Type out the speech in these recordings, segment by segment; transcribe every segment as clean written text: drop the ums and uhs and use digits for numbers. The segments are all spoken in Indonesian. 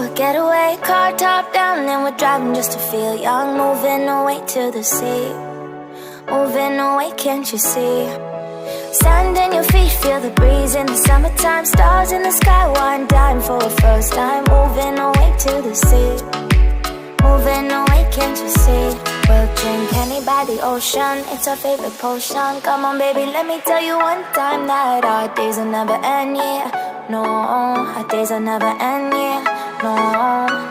a getaway, car top down and we're driving just to feel young. Moving away to the sea, moving away, can't you see? Sand in your feet, feel the breeze in the summertime. Stars in the sky, one dime for a first time. Moving away to the sea, moving away, can't you see? We'll drink honey by the ocean, it's our favorite potion. Come on baby, let me tell you one time that our days will never end, yeah. No, our days will never end, yeah. No.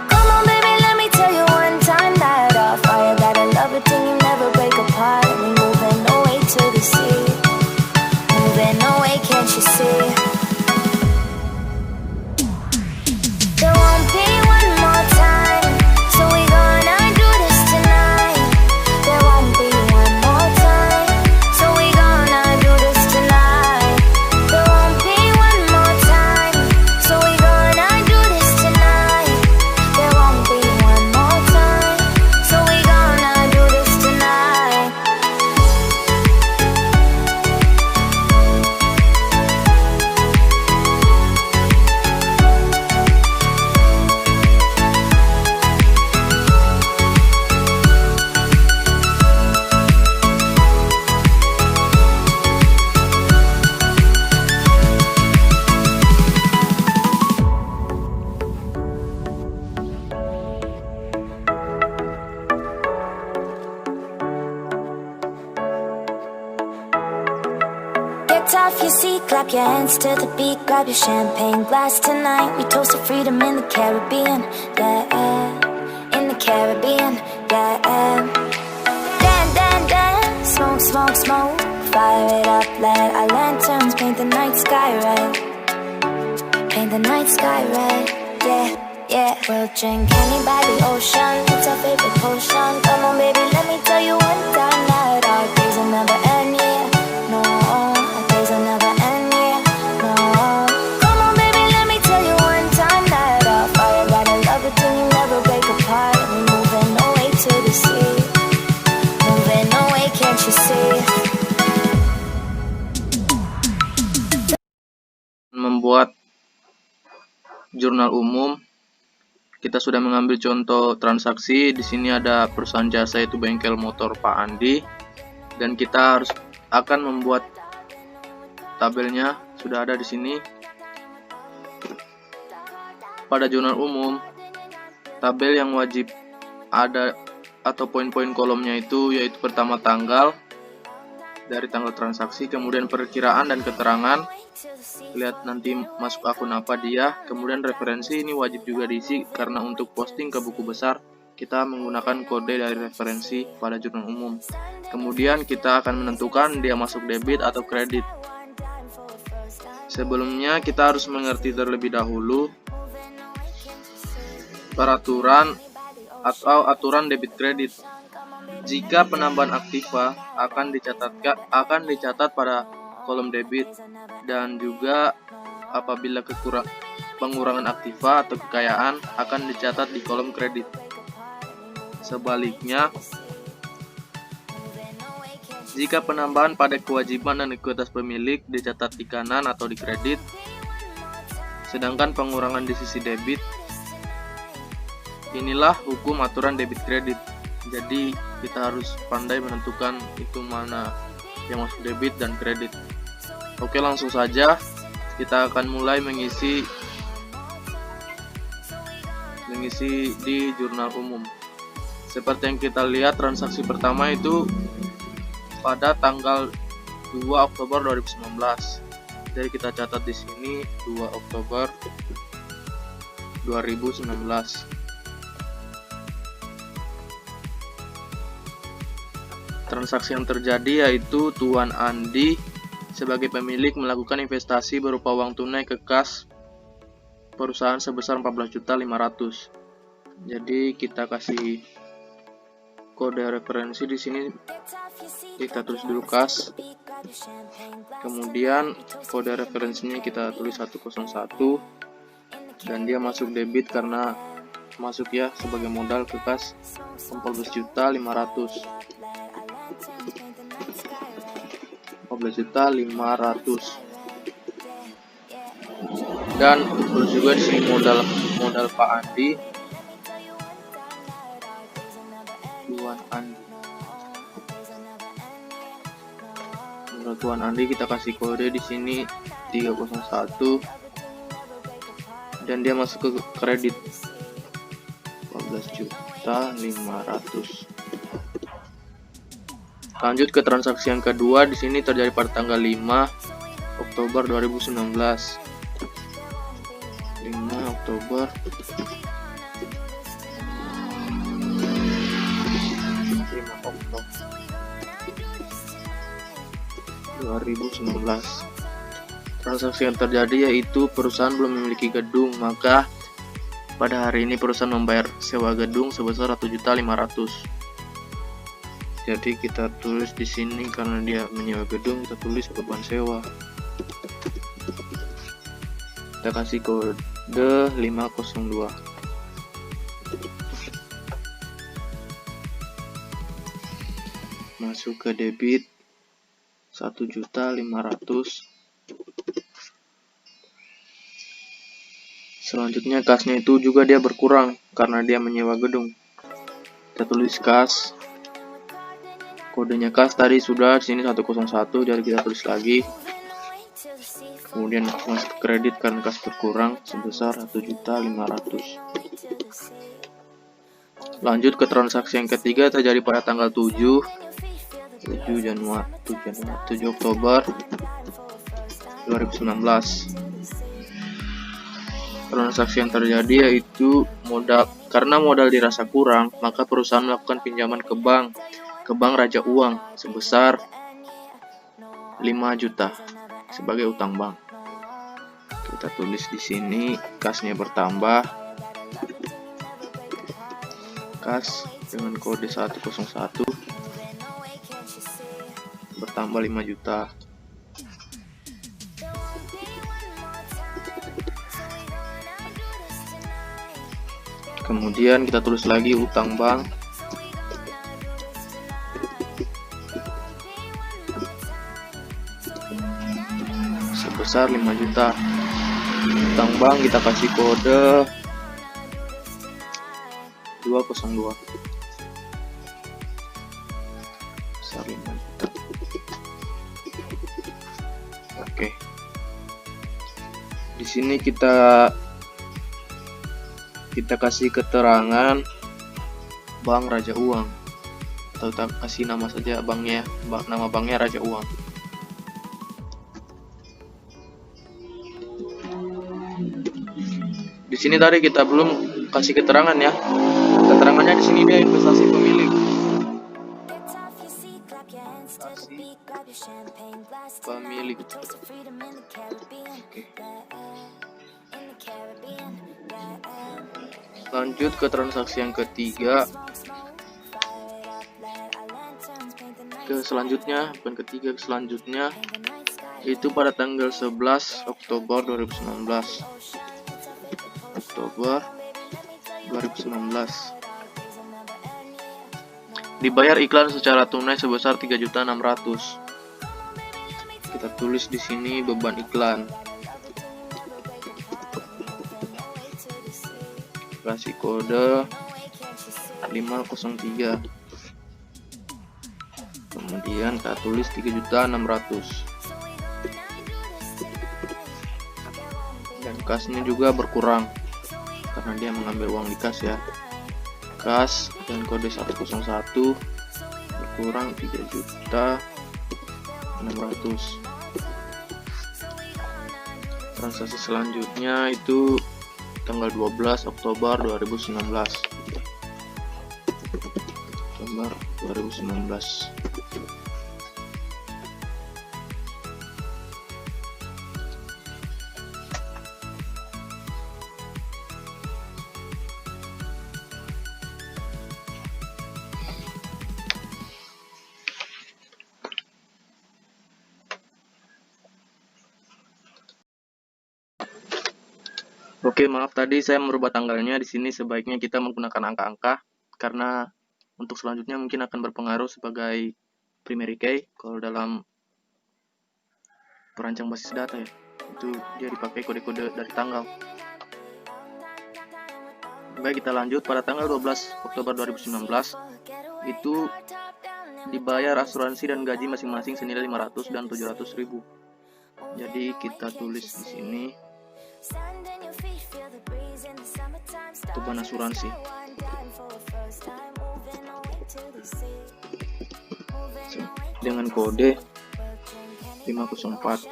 Come on baby, let me tell you one time that our fire got a love it till you never break apart. And we moving away to the sea, moving away, can't you see? There won't be one more time, so we gonna do this tonight. There won't be one more time, so we gonna do this tonight. There won't be one more time, so we gonna do this tonight. There won't be one more time, so we gonna do this tonight. Get off your seat, clap your hands to the beat. Grab your champagne glass tonight. We toast to freedom in the Caribbean, yeah. In the Caribbean, yeah. Dan, dan, dan, smoke, smoke, smoke. Fire it up, let our lanterns paint the night sky red. Paint the night sky red, yeah, yeah. We'll drink honey by the ocean, it's our favorite potion. Come on baby, let me tell you one time that our days will never end, yeah. No, our days will never end, yeah. No. Come on baby, let me tell you one time that our fire got a love it till you never break apart. And we moving away to the sea, moving away, can't you see? Membuat jurnal umum, kita sudah mengambil contoh transaksi. Di sini ada perusahaan jasa, yaitu bengkel motor Pak Andi, dan kita akan membuat tabelnya. Sudah ada di sini. Pada jurnal umum, tabel yang wajib ada atau poin-poin kolomnya yaitu pertama tanggal dari tanggal transaksi, kemudian perkiraan dan keterangan, lihat nanti masuk akun apa dia, kemudian referensi ini wajib juga diisi karena untuk posting ke buku besar kita menggunakan kode dari referensi pada jurnal umum. Kemudian kita akan menentukan dia masuk debit atau kredit. Sebelumnya kita harus mengerti terlebih dahulu peraturan atau aturan debit kredit. Jika penambahan aktiva akan dicatat pada kolom debit, dan juga apabila pengurangan aktiva atau kekayaan akan dicatat di kolom kredit. Sebaliknya, jika penambahan pada kewajiban dan ekuitas pemilik dicatat di kanan atau di kredit, sedangkan pengurangan di sisi debit. Inilah hukum aturan debit kredit. Jadi kita harus pandai menentukan itu mana yang masuk debit dan kredit. Oke, langsung saja kita akan mulai mengisi di jurnal umum. Seperti yang kita lihat, transaksi pertama itu pada tanggal 2 Oktober 2019. Jadi kita catat di sini 2 Oktober 2019. Transaksi yang terjadi yaitu Tuan Andi sebagai pemilik melakukan investasi berupa uang tunai ke kas perusahaan sebesar 14.500.000. Jadi kita kasih kode referensi di sini, kita tulis dulu kas, kemudian kode referensinya kita tulis 101, dan dia masuk debit karena masuk ya sebagai modal ke kas 14.500.000. 14.500.000. Dan tulis juga di sini modal modal Pak Andi, Tuan Andi. Modal Tuan Andi kita kasih kode di sini 301 dan dia masuk ke kredit 14.500.000. Lanjut ke transaksi yang kedua, di sini terjadi pada tanggal 5 Oktober 2019. 5 Oktober 2019. Transaksi yang terjadi yaitu perusahaan belum memiliki gedung, maka pada hari ini perusahaan membayar sewa gedung sebesar 1.500.000. Jadi kita tulis di sini karena dia menyewa gedung, kita tulis beban sewa. Kita kasih kode 502. Masuk ke debit 1.500.000. Selanjutnya kasnya itu juga dia berkurang karena dia menyewa gedung. Kita tulis kas. Kodenya kas tadi sudah, di sini 101, jadi kita tulis lagi. Kemudian masuk ke kredit karena kas berkurang sebesar 1.500.000. Lanjut ke transaksi yang ketiga, terjadi pada tanggal 7 Oktober 2019. Transaksi yang terjadi yaitu karena modal dirasa kurang, maka perusahaan melakukan pinjaman ke bank Raja Uang sebesar 5 juta sebagai utang bank. Kita tulis di sini kasnya bertambah. Kas dengan kode 101 bertambah 5 juta. Kemudian kita tulis lagi utang bank sebesar 5 juta. Utang bank kita kasih kode 202. Besar 5 juta. Oke. Di sini kita kasih keterangan Bank Raja Uang, atau kita kasih nama saja banknya, nama banknya Raja Uang. Di sini tadi kita belum kasih keterangan ya. Keterangannya di sini dia investasi pemilik. Pemilik. Oke. Lanjut ke transaksi yang ketiga. Selanjutnya itu pada tanggal 11 Oktober 2019. Dibayar iklan secara tunai sebesar 3.600.000. Kita tulis di sini beban iklan. Kasih kode 503. Kemudian kita tulis 3.600.000. Dan kasnya juga berkurang karena dia mengambil uang di kas ya. Kas dan kode 101 berkurang 3.600.000. Transaksi selanjutnya itu tanggal 12 Oktober 2019. Oke, maaf tadi saya merubah tanggalnya. Di sini sebaiknya kita menggunakan angka-angka karena untuk selanjutnya mungkin akan berpengaruh sebagai primary key. Kalau dalam perancang basis data ya, itu dia dipakai kode-kode dari tanggal. Baik, kita lanjut. Pada tanggal 12 Oktober 2019 itu dibayar asuransi dan gaji masing-masing senilai 500 dan 700.000. Jadi kita tulis di sini beban asuransi dengan kode 504.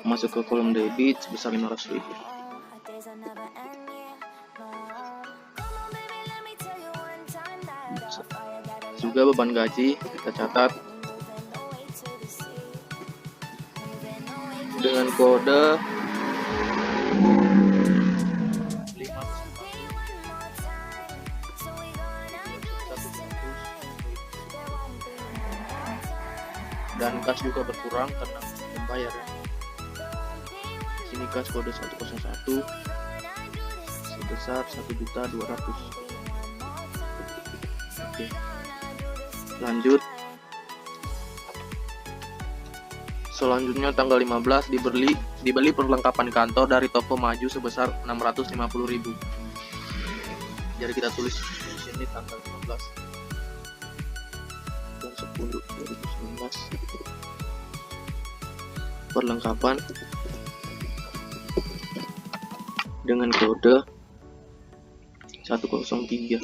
Masuk ke kolom debit sebesar 500.000. Juga beban gaji kita catat dengan kode 504. Dan kas juga berkurang karena membayar. Sini kas kode 101 sebesar 1.200.000. Oke. Lanjut. Selanjutnya tanggal 15 dibeli perlengkapan kantor dari toko maju sebesar 650.000. Jadi kita tulis di sini tanggal 15 dan 10 2019 perlengkapan dengan kode 103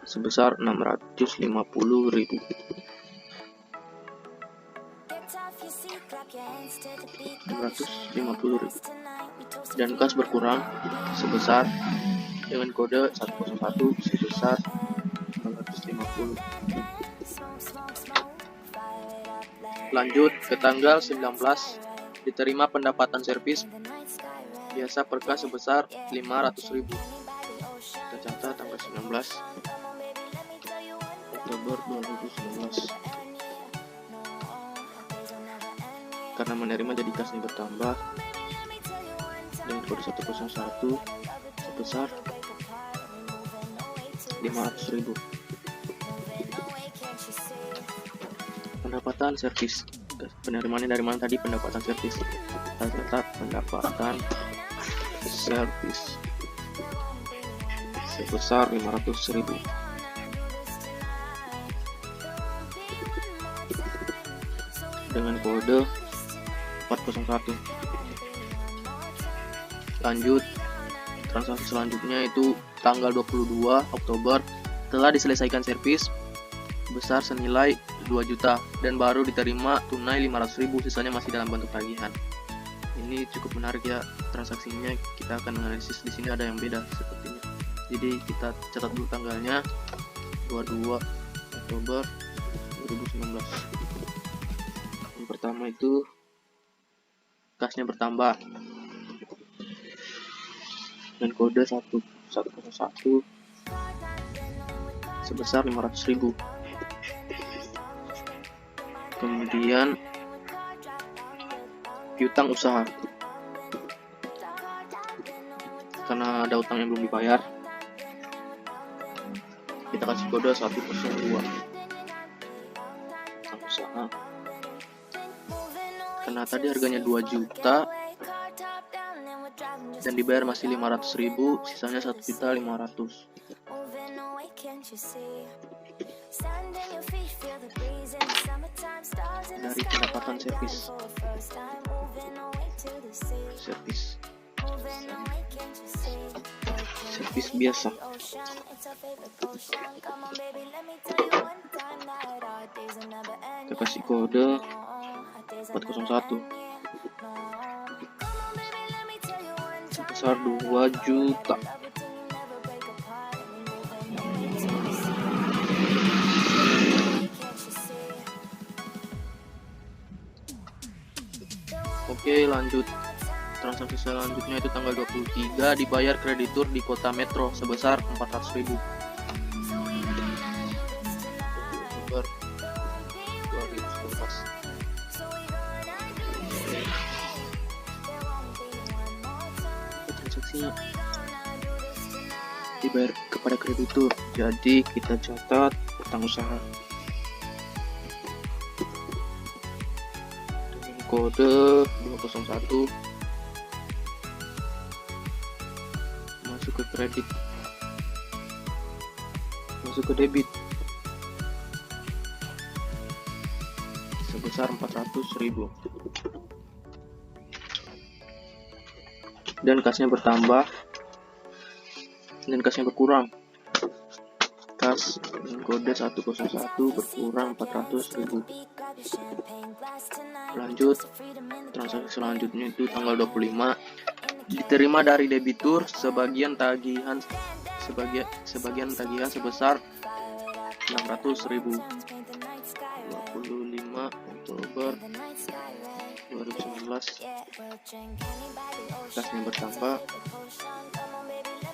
sebesar 650.000. Dan kas berkurang sebesar dengan kode 101 sebesar 950. Lanjut ke tanggal 19 diterima pendapatan servis biasa per kas sebesar 500.000. Kita catat tanggal 19 Oktober 2019. Karena menerima jadi kasnya bertambah dengan kode 101 sebesar 500.000. Pendapatan servis, penerimaannya dari mana tadi? Pendapatan servis. Kita catat pendapatan servis sebesar 500.000. Dengan kode 401. Lanjut, transaksi selanjutnya itu tanggal 22 Oktober telah diselesaikan servis besar senilai 2 juta dan baru diterima tunai 500.000, sisanya masih dalam bentuk tagihan. Ini cukup menarik ya transaksinya, kita akan analisis. Di sini ada yang beda sepertinya. Jadi kita catat dulu tanggalnya 22 Oktober 2019. Yang pertama itu kasnya bertambah dan kode 101 sebesar 500.000. Kemudian piutang usaha, karena ada utang yang belum dibayar, kita kasih kode 102 utang usaha. Karena tadi harganya 2 juta dan dibayar masih 500.000, sisanya 1.500.000. Dari pendapatan servis biasa. Kita kasih kode 401 sebesar 2 juta. Oke, lanjut. Transaksi selanjutnya itu tanggal 23 dibayar kreditur di kota Metro sebesar 400.000. Oktober 2019. Transaksinya dibayar kepada kreditur, jadi kita catat utang usaha dengan kode 201 masuk ke kredit, masuk ke debit sebesar 400.000 dan kasnya bertambah dan kasnya berkurang. Kas dengan kode 101 berkurang 400.000. Lanjut, transaksi selanjutnya itu tanggal 25, diterima dari debitur sebagian tagihan sebesar 600.000. 25 Oktober 2019, kasnya bertambah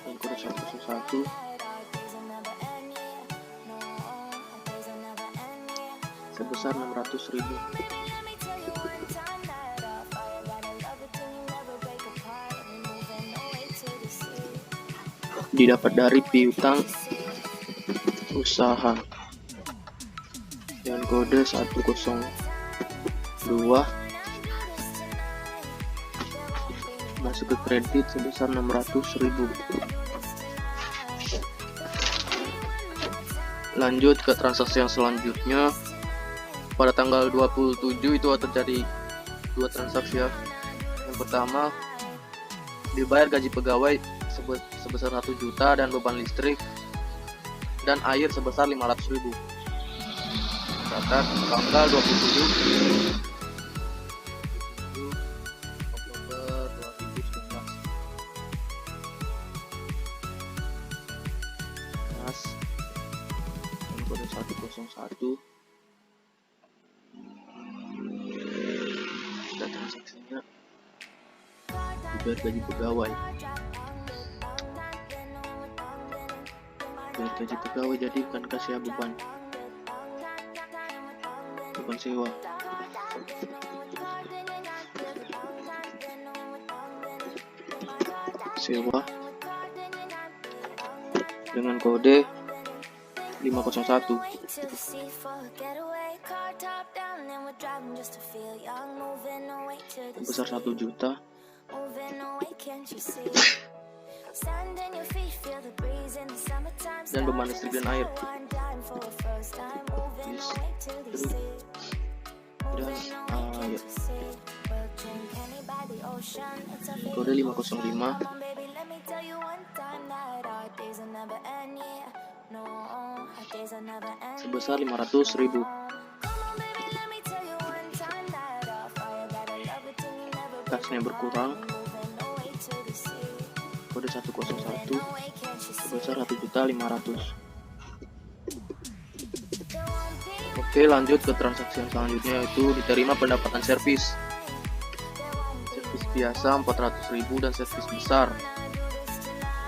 dan kode 101 sebesar 600.000. Didapat dari piutang usaha dengan kode 102, masuk ke kredit sebesar 600.000. Lanjut ke transaksi yang selanjutnya. Pada tanggal 27 itu terjadi dua transaksi ya. Yang pertama, dibayar gaji pegawai sebesar 1 juta dan beban listrik dan air sebesar 500.000. Catat tanggal 27 Oktober 2019. Nas kode 101. Dan transaksinya dibayar gaji pegawai. Bayar gaji pegawai jadi kan kasih beban sewa. Sewa dengan kode 501 sebesar 1 juta dan beban listrik dan air kode 505 sebesar 500.000. Kasnya berkurang kode 101 sebesar 1.500.000. Oke, lanjut ke transaksi yang selanjutnya, yaitu diterima pendapatan servis biasa 400.000 dan servis besar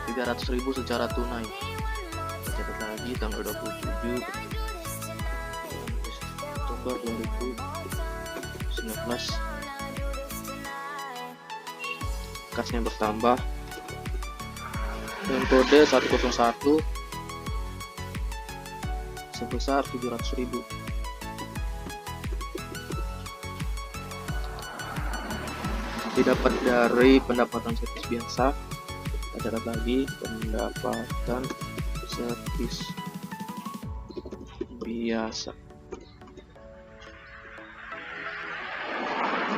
300.000 secara tunai. Catat lagi tanggal 27 Oktober 2019, kasnya bertambah dengan kode 101 sebesar 700.000. Didapat dari pendapatan servis biasa. Kita catat lagi pendapatan servis biasa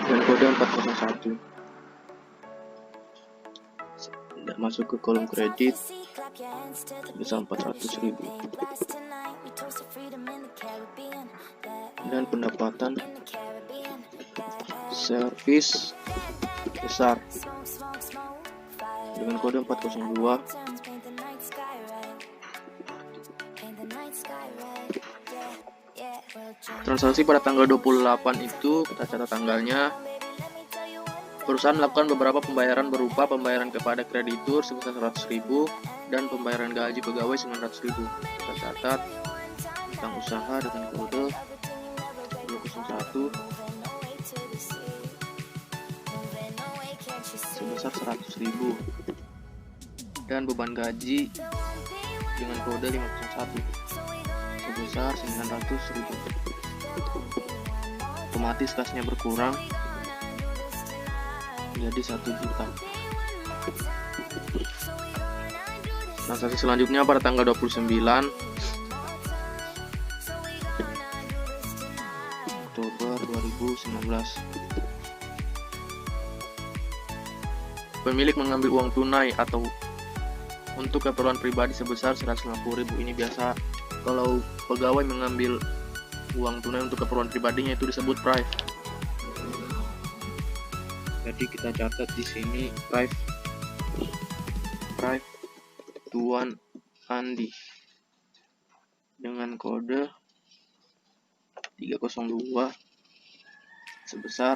dan kode 401. Masuk ke kolom kredit bisa 400.000 dan pendapatan servis besar dengan kode 402. Transaksi pada tanggal 28 itu kita catat tanggalnya. Perusahaan melakukan beberapa pembayaran berupa pembayaran kepada kreditur sebesar 100.000 dan pembayaran gaji pegawai 900.000. Kita catat tentang usaha dengan kode 201 sebesar 100.000 dan beban gaji dengan kode 501 sebesar 900.000. Otomatis kasnya berkurang menjadi 1 juta. Transaksi selanjutnya pada tanggal 29 Oktober 2019. Pemilik mengambil uang tunai atau untuk keperluan pribadi sebesar 150.000. Ini biasa kalau pegawai mengambil uang tunai untuk keperluan pribadinya itu disebut prive. Jadi kita catat di sini prive Tuan Andi dengan kode 302 sebesar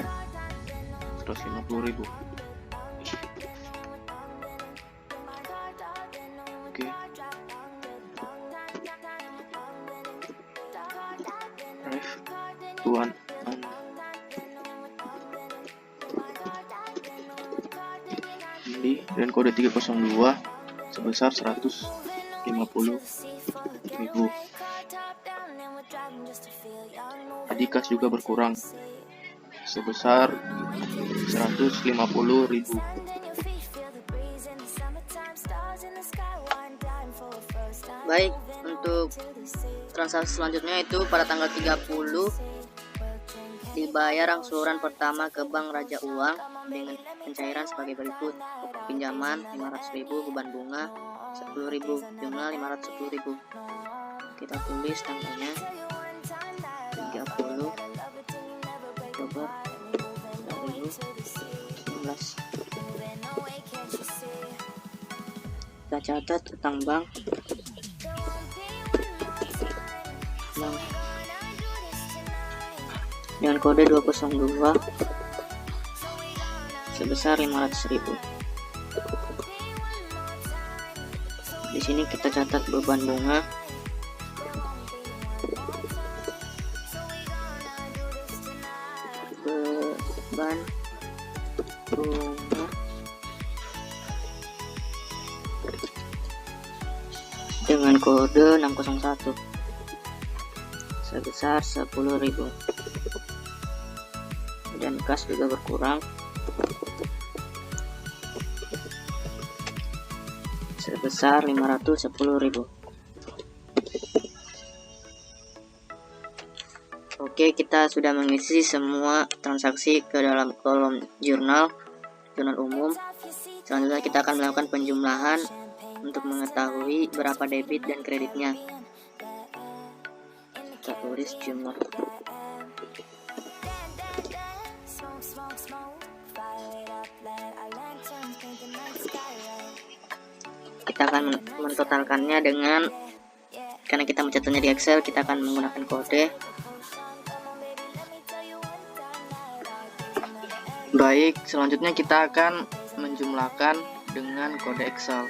150.000. Oke. Prive Tuan Andi dan kode 302 sebesar 150.000. Tadi kas juga berkurang sebesar 150.000. Baik, untuk transaksi selanjutnya itu pada tanggal 30 dibayar angsuran pertama ke Bank Raja Uang dengan pencairan sebagai berikut: pinjaman 500.000, beban bunga 10.000, jumlah 510.000. Kita tulis tanggalnya 30 Oktober 2019. Kita catat utang bank dengan kode 202 sebesar 500.000. Di sini kita catat beban bunga dengan kode 601 sebesar 10.000, dan kas juga berkurang sebesar 510.000. Oke, kita sudah mengisi semua transaksi ke dalam kolom jurnal umum. Selanjutnya kita akan melakukan penjumlahan untuk mengetahui berapa debit dan kreditnya. Kita tulis jumlah. Kita akan mentotalkannya dengan, karena kita mencatatnya di Excel, kita akan menggunakan kode. Baik, selanjutnya kita akan menjumlahkan dengan kode Excel.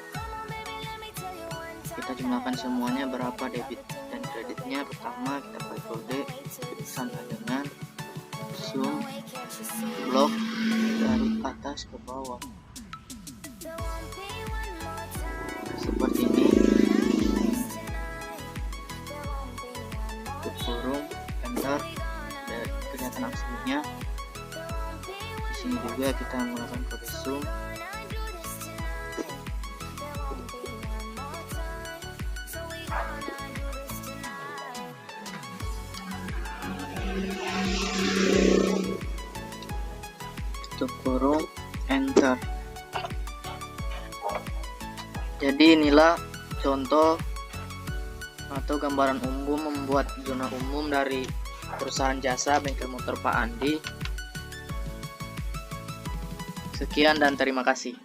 Kita jumlahkan semuanya berapa debit dan kreditnya. Pertama kita pakai kode sama dengan sum blok dari atas ke bawah seperti ini, tutup kurung, enter, dan kelihatan aslinya. Di sini juga kita menggunakan kode sum. Tutup kurung, enter. Jadi inilah contoh atau gambaran umum membuat zona umum dari perusahaan jasa bengkel motor Pak Andi. Sekian dan terima kasih.